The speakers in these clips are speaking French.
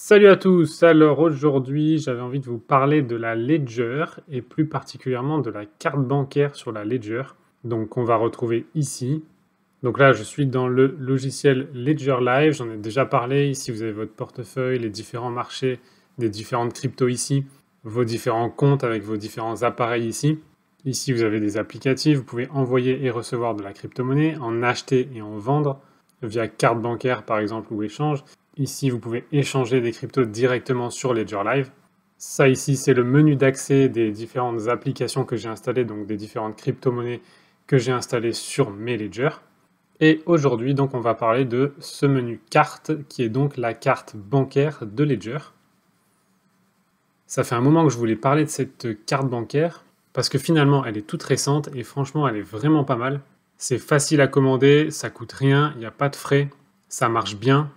Salut à tous! Alors aujourd'hui, j'avais envie de vous parler de la Ledger et plus particulièrement de la carte bancaire sur la Ledger. Donc on va retrouver ici. Donc là, je suis dans le logiciel Ledger Live. J'en ai déjà parlé. Ici, vous avez votre portefeuille, les différents marchés des différentes cryptos ici, vos différents comptes avec vos différents appareils ici. Ici, vous avez des applicatifs. Vous pouvez envoyer et recevoir de la crypto-monnaie, en acheter et en vendre via carte bancaire par exemple ou échange. Ici, vous pouvez échanger des cryptos directement sur Ledger Live. Ça ici, c'est le menu d'accès des différentes applications que j'ai installées, donc des différentes crypto-monnaies que j'ai installées sur mes ledgers. Et aujourd'hui, donc, on va parler de ce menu carte, qui est donc la carte bancaire de Ledger. Ça fait un moment que je voulais parler de cette carte bancaire, parce que finalement, elle est toute récente, et franchement, elle est vraiment pas mal. C'est facile à commander, ça coûte rien, il n'y a pas de frais, ça marche bien.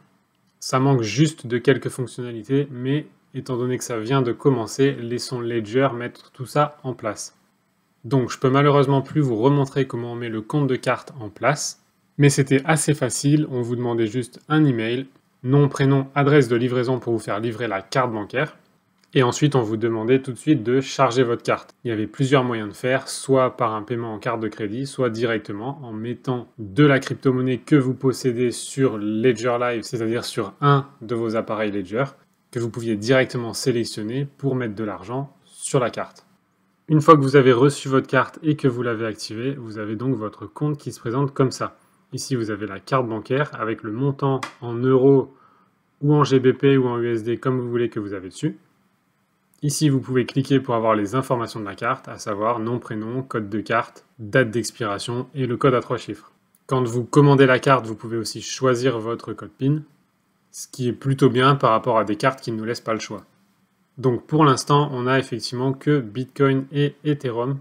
Ça manque juste de quelques fonctionnalités, mais étant donné que ça vient de commencer, laissons Ledger mettre tout ça en place. Donc je peux malheureusement plus vous remontrer comment on met le compte de carte en place, mais c'était assez facile, on vous demandait juste un email, nom, prénom, adresse de livraison pour vous faire livrer la carte bancaire, et ensuite on vous demandait tout de suite de charger votre carte. Il y avait plusieurs moyens de faire, soit par un paiement en carte de crédit, soit directement en mettant de la crypto-monnaie que vous possédez sur Ledger Live, c'est-à-dire sur un de vos appareils Ledger, que vous pouviez directement sélectionner pour mettre de l'argent sur la carte. Une fois que vous avez reçu votre carte et que vous l'avez activée, vous avez donc votre compte qui se présente comme ça. Ici, vous avez la carte bancaire avec le montant en euros ou en GBP ou en USD comme vous voulez que vous avez dessus. Ici, vous pouvez cliquer pour avoir les informations de la carte, à savoir nom, prénom, code de carte, date d'expiration et le code à 3 chiffres. Quand vous commandez la carte, vous pouvez aussi choisir votre code PIN, ce qui est plutôt bien par rapport à des cartes qui ne nous laissent pas le choix. Donc pour l'instant, on n'a effectivement que Bitcoin et Ethereum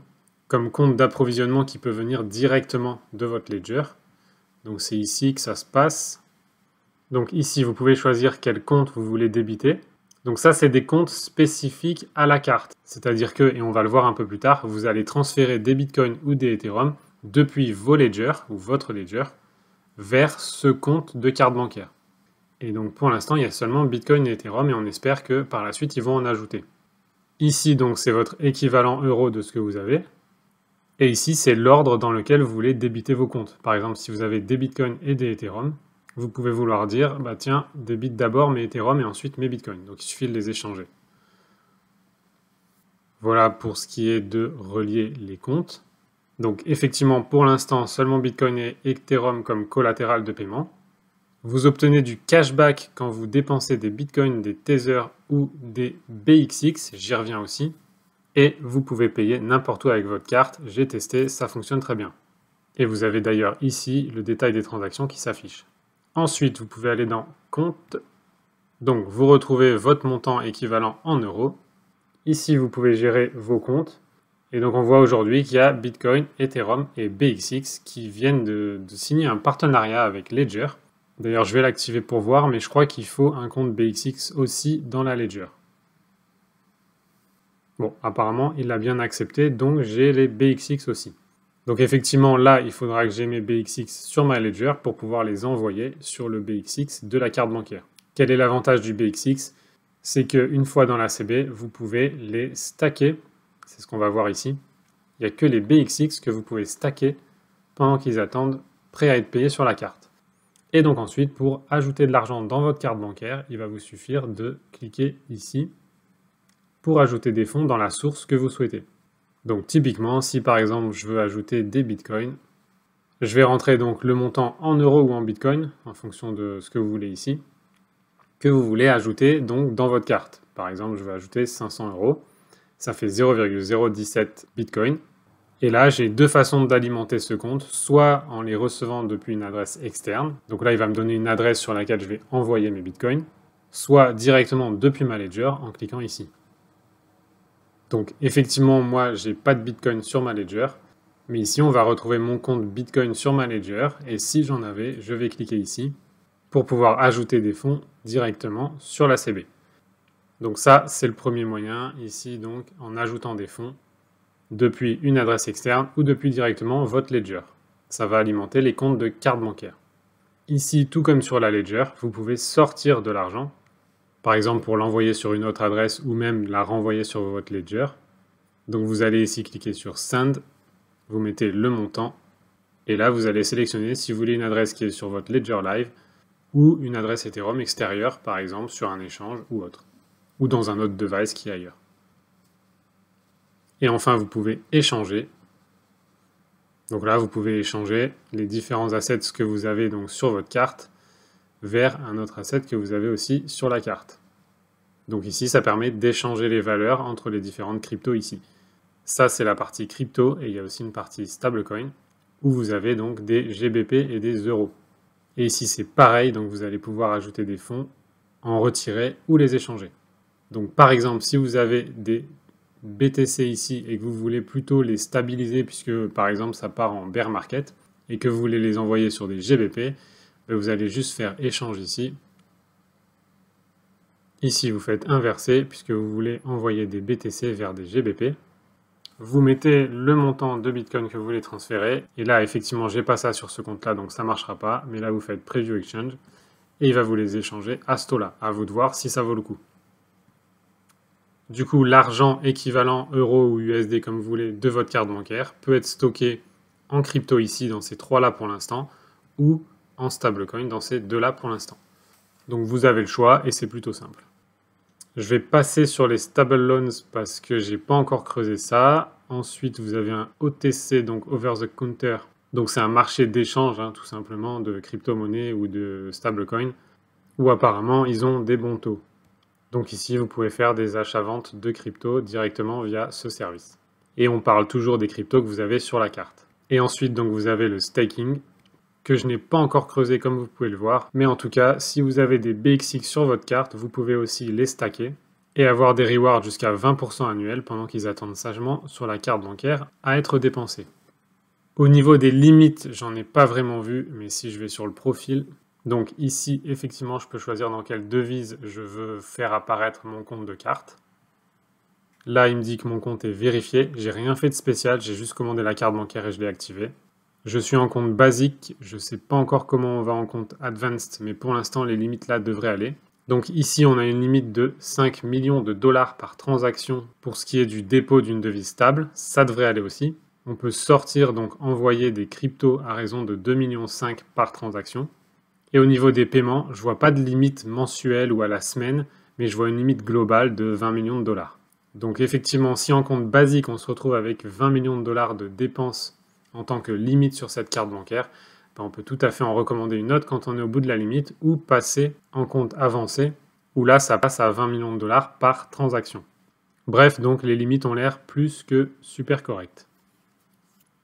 comme compte d'approvisionnement qui peut venir directement de votre Ledger. Donc c'est ici que ça se passe. Donc ici, vous pouvez choisir quel compte vous voulez débiter. Donc ça, c'est des comptes spécifiques à la carte. C'est-à-dire que, et on va le voir un peu plus tard, vous allez transférer des bitcoins ou des Ethereum depuis vos ledgers ou votre ledger vers ce compte de carte bancaire. Et donc pour l'instant, il y a seulement Bitcoin et Ethereum et on espère que par la suite, ils vont en ajouter. Ici, donc, c'est votre équivalent euro de ce que vous avez. Et ici, c'est l'ordre dans lequel vous voulez débiter vos comptes. Par exemple, si vous avez des bitcoins et des Ethereum, vous pouvez vouloir dire, bah tiens, débite d'abord mes Ethereum et ensuite mes Bitcoins. Donc il suffit de les échanger. Voilà pour ce qui est de relier les comptes. Donc effectivement, pour l'instant, seulement Bitcoin et Ethereum comme collatéral de paiement. Vous obtenez du cashback quand vous dépensez des Bitcoins, des Tether ou des BXX, j'y reviens aussi. Et vous pouvez payer n'importe où avec votre carte. J'ai testé, ça fonctionne très bien. Et vous avez d'ailleurs ici le détail des transactions qui s'affiche. Ensuite, vous pouvez aller dans Compte. Donc, vous retrouvez votre montant équivalent en euros. Ici, vous pouvez gérer vos comptes. Et donc, on voit aujourd'hui qu'il y a Bitcoin, Ethereum et BXX qui viennent de signer un partenariat avec Ledger. D'ailleurs, je vais l'activer pour voir, mais je crois qu'il faut un compte BXX aussi dans la Ledger. Bon, apparemment, il l'a bien accepté, donc j'ai les BXX aussi. Donc effectivement, là, il faudra que j'ai mes BXX sur ma Ledger pour pouvoir les envoyer sur le BXX de la carte bancaire. Quel est l'avantage du BXX? C'est qu'une fois dans la CB, vous pouvez les stacker. C'est ce qu'on va voir ici. Il n'y a que les BXX que vous pouvez stacker pendant qu'ils attendent prêts à être payés sur la carte. Et donc ensuite, pour ajouter de l'argent dans votre carte bancaire, il va vous suffire de cliquer ici pour ajouter des fonds dans la source que vous souhaitez. Donc typiquement, si par exemple je veux ajouter des bitcoins, je vais rentrer donc le montant en euros ou en bitcoin, en fonction de ce que vous voulez ici, que vous voulez ajouter donc dans votre carte. Par exemple, je vais ajouter 500 euros, ça fait 0,017 bitcoin. Et là, j'ai deux façons d'alimenter ce compte, soit en les recevant depuis une adresse externe, donc là il va me donner une adresse sur laquelle je vais envoyer mes bitcoins, soit directement depuis ma ledger en cliquant ici. Donc effectivement, moi, j'ai pas de Bitcoin sur ma Ledger, mais ici, on va retrouver mon compte Bitcoin sur ma Ledger, et si j'en avais, je vais cliquer ici pour pouvoir ajouter des fonds directement sur la CB. Donc ça, c'est le premier moyen, ici, donc, en ajoutant des fonds depuis une adresse externe ou depuis directement votre Ledger. Ça va alimenter les comptes de carte bancaire. Ici, tout comme sur la Ledger, vous pouvez sortir de l'argent. par exemple pour l'envoyer sur une autre adresse ou même la renvoyer sur votre Ledger. Donc vous allez ici cliquer sur Send, vous mettez le montant, et là vous allez sélectionner si vous voulez une adresse qui est sur votre Ledger Live ou une adresse Ethereum extérieure, par exemple sur un échange ou autre, ou dans un autre device qui est ailleurs. Et enfin, vous pouvez échanger. Donc là, vous pouvez échanger les différents assets que vous avez donc sur votre carte vers un autre asset que vous avez aussi sur la carte. Donc ici, ça permet d'échanger les valeurs entre les différentes cryptos ici. Ça, c'est la partie crypto, et il y a aussi une partie stablecoin, où vous avez donc des GBP et des euros. Et ici, c'est pareil, donc vous allez pouvoir ajouter des fonds, en retirer ou les échanger. Donc par exemple, si vous avez des BTC ici et que vous voulez plutôt les stabiliser puisque par exemple ça part en bear market et que vous voulez les envoyer sur des GBP, vous allez juste faire échange ici. Ici vous faites inverser puisque vous voulez envoyer des BTC vers des GBP. Vous mettez le montant de Bitcoin que vous voulez transférer et là effectivement j'ai pas ça sur ce compte là donc ça marchera pas, mais là vous faites Preview Exchange et il va vous les échanger à ce taux-là. À vous de voir si ça vaut le coup. Du coup, l'argent équivalent euro ou USD comme vous voulez de votre carte bancaire peut être stocké en crypto ici dans ces trois-là pour l'instant ou en stablecoin dans ces deux-là pour l'instant. Donc vous avez le choix et c'est plutôt simple. Je vais passer sur les stable loans parce que j'ai pas encore creusé ça. Ensuite, vous avez un OTC, donc Over the Counter. Donc c'est un marché d'échange tout simplement de crypto-monnaie ou de stablecoin où apparemment ils ont des bons taux. Donc ici, vous pouvez faire des achats-ventes de crypto directement via ce service. Et on parle toujours des cryptos que vous avez sur la carte. Et ensuite, donc, vous avez le staking, que je n'ai pas encore creusé comme vous pouvez le voir. Mais en tout cas, si vous avez des BXX sur votre carte, vous pouvez aussi les stacker et avoir des rewards jusqu'à 20% annuels pendant qu'ils attendent sagement sur la carte bancaire à être dépensés. Au niveau des limites, j'en ai pas vraiment vu, mais si je vais sur le profil, donc ici, effectivement, je peux choisir dans quelle devise je veux faire apparaître mon compte de carte. Là, il me dit que mon compte est vérifié. J'ai rien fait de spécial, j'ai juste commandé la carte bancaire et je l'ai activée. Je suis en compte basique, je ne sais pas encore comment on va en compte advanced, mais pour l'instant, les limites là devraient aller. Donc ici, on a une limite de 5 millions de dollars par transaction pour ce qui est du dépôt d'une devise stable. Ça devrait aller aussi. On peut sortir, donc envoyer des cryptos à raison de 2,5 millions par transaction. Et au niveau des paiements, je ne vois pas de limite mensuelle ou à la semaine, mais je vois une limite globale de 20 millions de dollars. Donc effectivement, si en compte basique, on se retrouve avec 20 millions de dollars de dépenses en tant que limite sur cette carte bancaire, on peut tout à fait en recommander une autre quand on est au bout de la limite ou passer en compte avancé, où là, ça passe à 20 millions de dollars par transaction. Bref, donc les limites ont l'air plus que super correctes.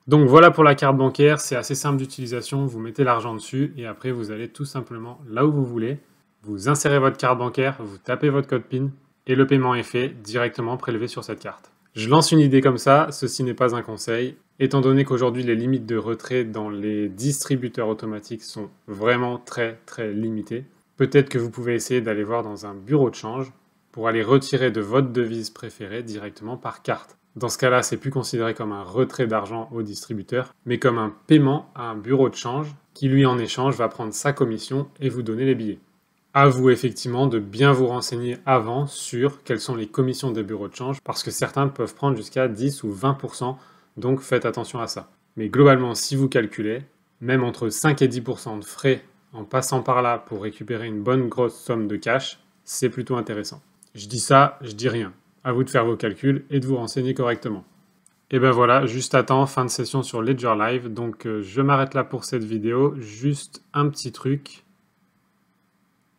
Donc voilà pour la carte bancaire, c'est assez simple d'utilisation, vous mettez l'argent dessus et après vous allez tout simplement là où vous voulez, vous insérez votre carte bancaire, vous tapez votre code PIN et le paiement est fait, directement prélevé sur cette carte. Je lance une idée comme ça, ceci n'est pas un conseil, étant donné qu'aujourd'hui les limites de retrait dans les distributeurs automatiques sont vraiment très limitées. Peut-être que vous pouvez essayer d'aller voir dans un bureau de change pour aller retirer de votre devise préférée directement par carte. Dans ce cas-là, c'est plus considéré comme un retrait d'argent au distributeur, mais comme un paiement à un bureau de change qui, lui, en échange, va prendre sa commission et vous donner les billets. À vous, effectivement, de bien vous renseigner avant sur quelles sont les commissions des bureaux de change, parce que certains peuvent prendre jusqu'à 10 ou 20%, donc faites attention à ça. Mais globalement, si vous calculez, même entre 5 et 10% de frais en passant par là pour récupérer une bonne grosse somme de cash, c'est plutôt intéressant. Je dis ça, je dis rien. À vous de faire vos calculs et de vous renseigner correctement. Et ben voilà, juste à temps, fin de session sur Ledger Live. Donc je m'arrête là pour cette vidéo. Juste un petit truc.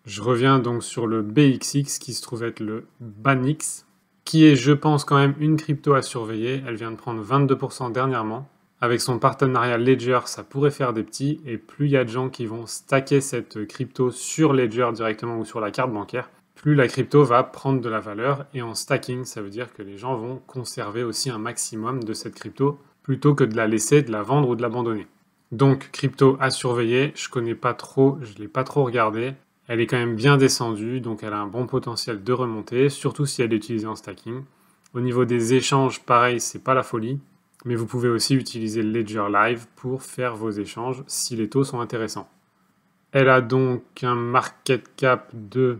Je reviens donc sur le BXX qui se trouve être le BANX, qui est, je pense, quand même une crypto à surveiller. Elle vient de prendre 22% dernièrement. Avec son partenariat Ledger, ça pourrait faire des petits. Et plus il y a de gens qui vont stacker cette crypto sur Ledger directement ou sur la carte bancaire, plus la crypto va prendre de la valeur. Et en stacking, ça veut dire que les gens vont conserver aussi un maximum de cette crypto plutôt que de la laisser, de la vendre ou de l'abandonner. Donc, crypto à surveiller. Je connais pas trop, je l'ai pas trop regardé. Elle est quand même bien descendue, donc elle a un bon potentiel de remonter, surtout si elle est utilisée en stacking. Au niveau des échanges, pareil, c'est pas la folie, mais vous pouvez aussi utiliser Ledger Live pour faire vos échanges si les taux sont intéressants. Elle a donc un market cap de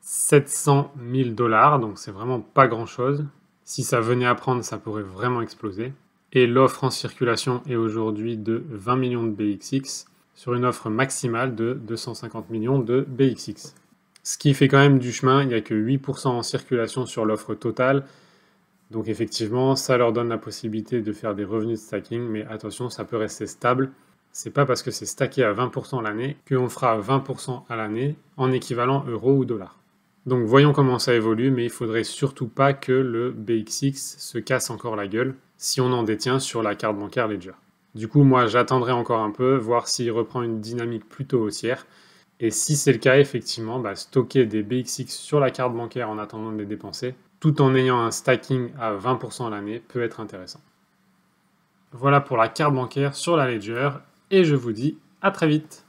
700 000 $, donc c'est vraiment pas grand-chose. Si ça venait à prendre, ça pourrait vraiment exploser. Et l'offre en circulation est aujourd'hui de 20 millions de BXX sur une offre maximale de 250 millions de BXX. Ce qui fait quand même du chemin, il n'y a que 8% en circulation sur l'offre totale. Donc effectivement, ça leur donne la possibilité de faire des revenus de stacking, mais attention, ça peut rester stable. C'est pas parce que c'est stacké à 20% l'année qu'on fera 20% à l'année en équivalent euro ou dollar. Donc voyons comment ça évolue, mais il faudrait surtout pas que le BXX se casse encore la gueule si on en détient sur la carte bancaire Ledger. Du coup, moi j'attendrai encore un peu, voir s'il reprend une dynamique plutôt haussière. Et si c'est le cas, effectivement, stocker des BXX sur la carte bancaire en attendant de les dépenser, tout en ayant un stacking à 20% à l'année, peut être intéressant. Voilà pour la carte bancaire sur la Ledger, et je vous dis à très vite.